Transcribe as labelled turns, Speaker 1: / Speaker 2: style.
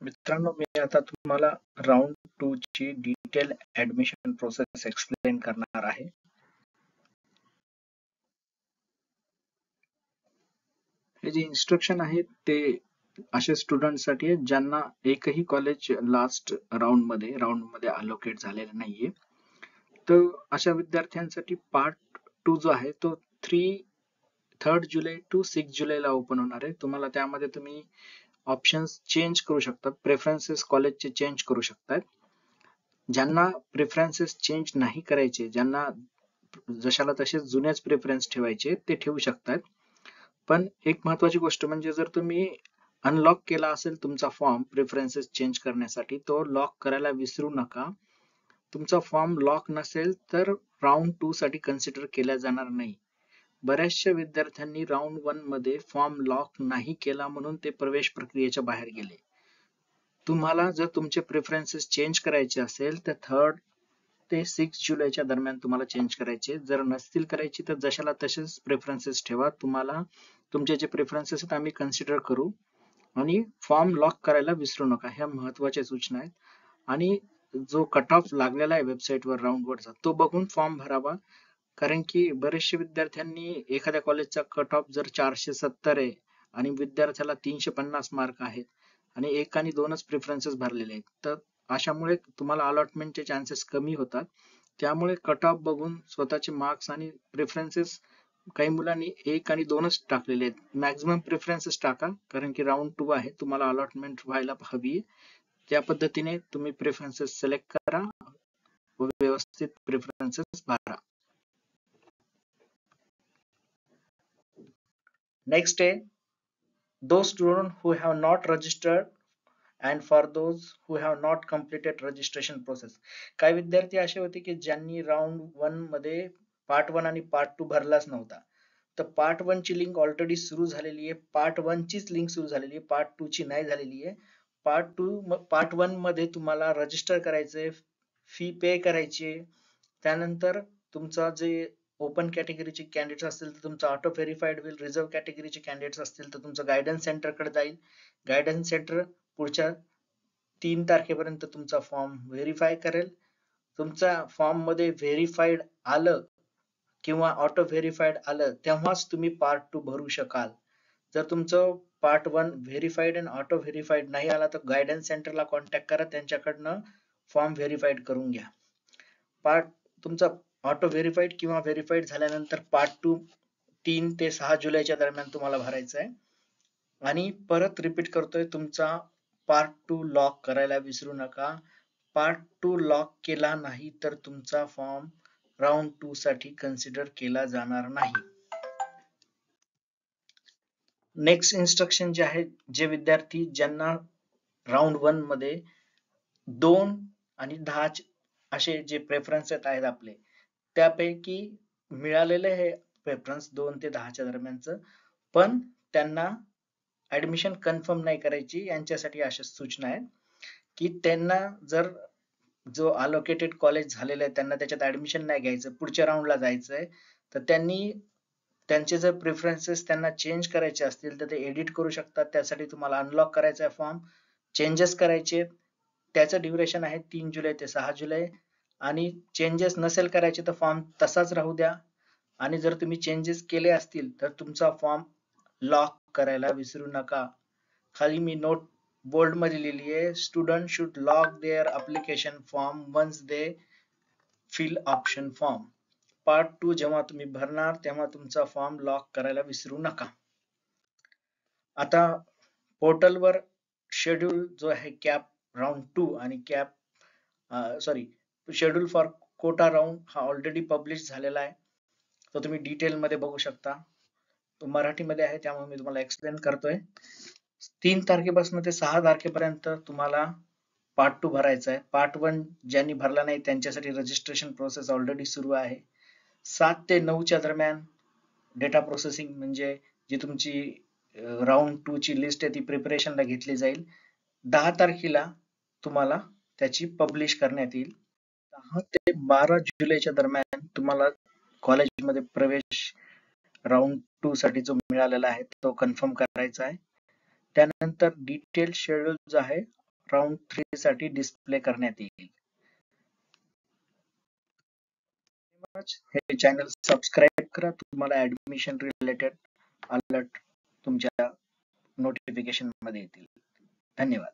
Speaker 1: मित्रांनो, मी आता तुम्हाला राउंड 2 ची डिटेल ऍडमिशन प्रोसेस एक्सप्लेन करणार आहे. हे जे इन्स्ट्रक्शन आहेत ते अशा स्टुडंटसाठी आहेत ज्यांना एकही कॉलेज लास्ट राउंडमध्ये अलोकेट झालेलं नाहीये. तर अशा विद्यार्थ्यांसाठी पार्ट 2 जो आहे तो 3 जुलै टू 6 जुलैला ओपन होणार आहे. तुम्हाला त्यामध्ये तुम्ही ऑप्शन्स चेंज करू शकता, प्रेफरन्सेस कॉलेजचे चेंज करू शकतात. ज्यांना प्रेफरन्सेस चेंज नाही करायचे, ज्यांना जशाला तसेच जुनेच प्रेफरन्स ठेवायचे ते ठेवू शकतात. पण एक महत्वाची गोष्ट म्हणजे जर तुम्ही अनलॉक केला असेल तुमचा फॉर्म प्रेफरन्सेस चेंज करण्यासाठी, तो लॉक करायला विसरू नका. तुमचा फॉर्म लॉक नसेल तर राउंड 2 साठी कन्सिडर केला जाणार नाही. बऱ्याचशा विद्यार्थ्यांनी राउंड 1 मध्ये फॉर्म लॉक नाही केला म्हणून ते प्रवेश प्रक्रियेच्या बाहेर गेले. तुम्हाला जर तुमचे प्रेफरन्सेस चेंज करायचे असेल तर 3 ते 6 जुलैच्या दरम्यान तुम्हाला चेंज करायचे. जर नसतील करायची तर जशाला तसेच प्रेफरन्सेस ठेवा. तुम्हाला तुमचे जे प्रेफरन्सेस आहेत आम्ही कन्सिडर करू आणि फॉर्म लॉक करायला विसरू नका. ह्या महत्वाच्या सूचना आहेत. आणि जो कट ऑफ लागलेला आहे वेबसाईटवर राउंड वरचा तो बघून फॉर्म भरावा. कारण की बरेचशे विद्यार्थ्यांनी एखाद्या कॉलेजचा कट ऑफ जर 470 आहे आणि विद्यार्थ्याला 350 मार्क आहेत आणि एक आणि दोनच प्रेफरन्सेस भरलेले आहेत, तर अशामुळे तुम्हाला अलॉटमेंटचे चान्सेस कमी होतात. त्यामुळे कट ऑफ बघून स्वतःचे मार्क्स आणि प्रेफरन्सेस, काही मुलांनी एक आणि दोनच टाकलेले आहेत, मॅक्झिमम प्रेफरन्सेस टाका. कारण की राउंड 2 आहे, तुम्हाला अलॉटमेंट व्हायला हवी. त्या पद्धतीने तुम्ही प्रेफरन्सेस सिलेक्ट करा व व्यवस्थित प्रेफरन्सेस भरा. Next day, those students who have not registered and for those who have not completed registration process. काही विद्यार्थी असे होते की ज्यांनी राउंड 1 मध्ये पार्ट 1 आणि पार्ट 2 भरलाच नव्हता. तर पार्ट 1 ची लिंक ऑलरेडी सुरू झालेली आहे. पार्ट 1 चीच लिंक सुरू झालेली आहे, पार्ट 2 ची नाही झालेली आहे. पार्ट 1 मध्ये तुम्हाला रजिस्टर करायचंय, फी पे करायची. त्यानंतर तुमचा जे ओपन कॅटेगरीचे कॅन्डिडेट्स असतील तर तुमचं ऑटो व्हेरीफाईड होईल. रिझर्व्ह कॅटेगरीचे कॅन्डिडेट्स असतील तर तुमचं गायडन्स सेंटरकडे जाईल. गायडन्स सेंटर पुढच्या 3 तारखेपर्यंत तुमचा फॉर्म व्हेरीफाय करेल. तुमचा फॉर्म मध्ये व्हेरीफाईड आलं किंवा ऑटो व्हेरीफाईड आलं तेव्हाच तुम्ही पार्ट 2 भरू शकाल. जर तुमचं पार्ट 1 व्हेरीफाईड आणि ऑटो व्हेरीफाईड नाही आला तर गायडन्स सेंटरला कॉन्टॅक्ट करा, त्यांच्याकडनं फॉर्म व्हेरीफाईड करून घ्या. तुमचा ऑटो व्हेरीफाईड किंवा व्हेरीफाईड झाल्यानंतर पार्ट 2 3 ते 6 जुलैच्या दरम्यान तुम्हाला भरायचा आहे. आणि परत रिपीट करतोय, तुमचा पार्ट 2 लॉक करायला विसरू नका. पार्ट 2 लॉक केला नाही तर तुमचा फॉर्म राउंड 2 साठी कन्सिडर केला जाणार नाही. नेक्स्ट इन्स्ट्रक्शन जे आहे, जे विद्यार्थी ज्यांना राउंड 1 मध्ये 2 आणि 10 असे जे प्रेफरन्स आहेत आपले, त्यापैकी मिळालेले हे प्रेफरन्स 2 ते 10च्या दरम्यानचं, पण त्यांना ऍडमिशन कन्फर्म नाही करायची. यांच्यासाठी अशा सूचना आहेत की त्यांना जर जो अलोकेटेड कॉलेज झालेलं आहे त्यांना त्याच्यात ऍडमिशन नाही घ्यायचं, पुढच्या राऊंडला जायचंय, तर त्यांनी त्यांचे जर प्रेफरन्सेस त्यांना चेंज करायचे असतील तर ते एडिट करू शकतात. त्यासाठी तुम्हाला अनलॉक करायचा आहे फॉर्म, चेंजेस करायचे. त्याचं ड्युरेशन आहे 3 जुलै ते 6 जुलै. आणि चेंजेस नसेल करायचे तर फॉर्म तसाच राहू द्या. आणि जर तुम्ही चेंजेस केले असतील तर तुमचा फॉर्म लॉक करायला विसरू नका. खाली मी नोट बोल्ड मध्ये लिहिली आहे, student should lock their application form once they fill option form. Part 2 जेव्हा तुम्ही भरणार तेव्हा तुमचा फॉर्म लॉक करायला विसरू नका. आता पोर्टलवर शेड्यूल जो आहे कॅप राउंड 2 आणि शेड्यूल फॉर कोटा राउंड हा ऑलरेडी पब्लिश झालेला आहे. तो तुम्ही डिटेल मध्ये बघू शकता. तो मराठीमध्ये आहे त्यामुळे मी तुम्हाला एक्सप्लेन करतोय. 3 तारखेपासून ते 6 तारखेपर्यंत तुम्हाला पार्ट 2 भरायचा आहे. पार्ट 1 ज्यांनी भरला नाही त्यांच्यासाठी रजिस्ट्रेशन प्रोसेस ऑलरेडी सुरू आहे. 7 ते 9च्या दरम्यान डेटा प्रोसेसिंग म्हणजे जी तुमची राउंड 2 ची लिस्ट आहे ती प्रिपरेशनला घेतली जाईल. 10 तारखेला तुम्हाला त्याची पब्लिश करण्यात येईल. 10 ते 12 जुलैच्या दरम्यान तुम्हाला कॉलेजमध्ये प्रवेश राउंड 2 साठी जो मिळालेला आहे तो कन्फर्म करायचा आहे. त्यानंतर डिटेल शेड्यूल जो आहे राऊंड 3 साठी डिस्प्ले करण्यात येईल. हे चॅनल सबस्क्राईब करा, तुम्हाला ऍडमिशन रिलेटेड अलर्ट तुमच्या नोटिफिकेशन मध्ये येतील. धन्यवाद.